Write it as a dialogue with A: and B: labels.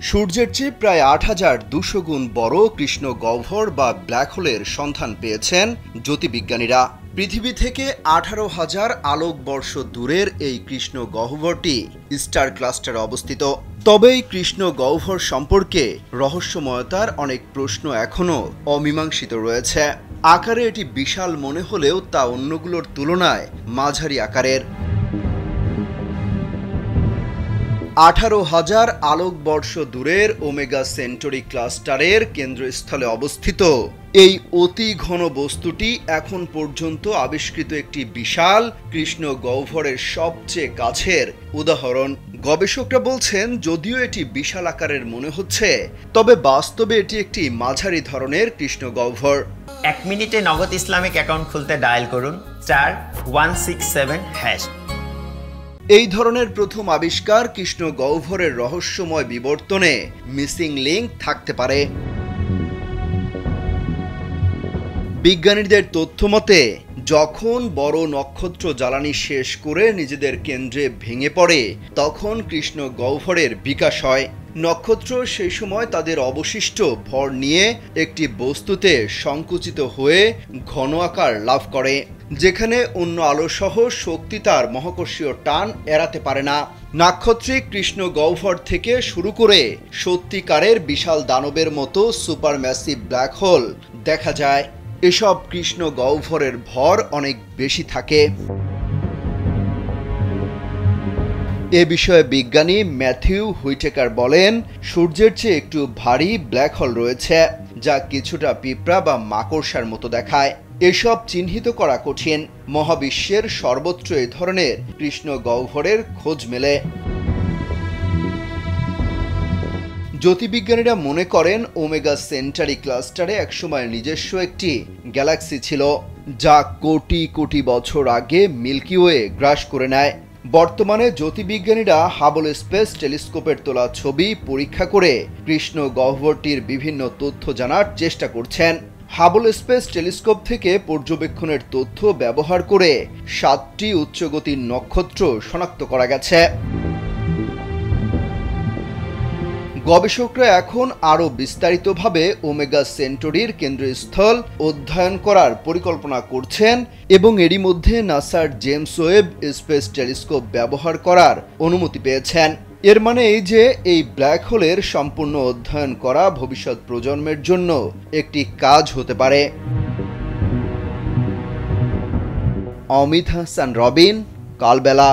A: সূর্যের চেয়ে প্রায় ৮,২০০ গুণ বড় কৃষ্ণ গহ্বর বা ব্ল্যাক হোলের সন্ধান পেয়েছেন জ্যোতির্বিজ্ঞানীরা। পৃথিবী থেকে ১৮,০০০ আলোকবর্ষ দূরের এই কৃষ্ণ গহ্বরটি স্টার ক্লাস্টারে অবস্থিত। তবে এই কৃষ্ণ গহ্বর সম্পর্কে রহস্যময়তার অনেক প্রশ্ন এখনও অমীমাংসিত রয়েছে। আকারে এটি বিশাল মনে হলেও তা অন্যগুলোর তুলনায় মাঝারি আকারের। ১৮,০০০ আলোকবর্ষ দূরের ওমেগা সেন্টরি ক্লাস্টারের কেন্দ্রস্থলে অবস্থিত এই অতি ঘন বস্তুটি এখন পর্যন্ত আবিষ্কৃত একটি বিশাল কৃষ্ণ গহ্বরের সবচেয়ে কাছের উদাহরণ। গবেষকরা বলছেন, যদিও এটি বিশাল আকারের মনে হচ্ছে, তবে বাস্তবে এটি একটি মাঝারি ধরনের কৃষ্ণ গহ্বর।
B: ১ মিনিটে নগদ ইসলামিক অ্যাকাউন্ট খুলতে ডায়াল করুন *167#।
A: এই ধরনের প্রথম আবিষ্কার কৃষ্ণ গহ্বরের রহস্যময় বিবর্তনে মিসিং লিঙ্ক থাকতে পারে। বিজ্ঞানীদের তথ্যমতে, যখন বড় নক্ষত্র জ্বালানি শেষ করে নিজেদের কেন্দ্রে ভেঙে পড়ে, তখন কৃষ্ণ গহ্বরের বিকাশ হয়। নক্ষত্র সেই সময় তাদের অবশিষ্ট ভর নিয়ে একটি বস্তুতে সংকুচিত হয়ে ঘন আকার লাভ করে, যেখানে অন্য আলোসহ শক্তি তার মহাকর্ষীয় টান এড়াতে পারে না। নাক্ষত্রিক কৃষ্ণ গহ্বর থেকে শুরু করে সত্যিকারের বিশাল দানবের মতো সুপারম্যাসিভ ব্ল্যাক হোল দেখা যায়। এসব কৃষ্ণ গহ্বরের ভর অনেক বেশি থাকে। এ বিষয়ে বিজ্ঞানী ম্যাথিউ হুইটেকার বলেন, সূর্যের চেয়ে একটু ভারী ব্ল্যাক হোল রয়েছে, যা কিছুটা পিঁপড়া বা মাকড়সার মতো দেখায়। এসব চিহ্নিত করা কঠিন। মহাবিশ্বের সর্বত্র এই ধরনের কৃষ্ণ গহ্বরের খোঁজ মেলে। জ্যোতির্বিজ্ঞানীরা মনে করেন, ওমেগা সেন্টারি ক্লাস্টারে একসময় নিজস্ব একটি গ্যালাক্সি ছিল, যা কোটি কোটি বছর আগে মিল্কি ওয়ে গ্রাস করে নেয়। বর্তমানে জ্যোতির্বিজ্ঞানীরা হাবল স্পেস টেলিস্কোপের তোলা ছবি পরীক্ষা করে কৃষ্ণ গহ্বরটির বিভিন্ন তথ্য জানার চেষ্টা করছেন। হাবল স্পেস টেলিস্কোপ থেকে পর্যবেক্ষণের তথ্য ব্যবহার করে 7টি উচ্চগতির নক্ষত্র শনাক্ত করা গেছে। গবেষকরা এখন আরও বিস্তারিতভাবে ওমেগা সেন্টরির কেন্দ্রস্থল অধ্যয়ন করার পরিকল্পনা করছেন এবং এরই মধ্যে নাসার জেমস ওয়েব স্পেস টেলিস্কোপ ব্যবহার করার অনুমতি পেয়েছেন। এর মানে এই যে, এই ব্ল্যাক হোলের সম্পূর্ণ অধ্যয়ন করা ভবিষ্যৎ প্রজন্মের জন্য একটি কাজ হতে পারে। অমিত হাসান রবিন, কালবেলা।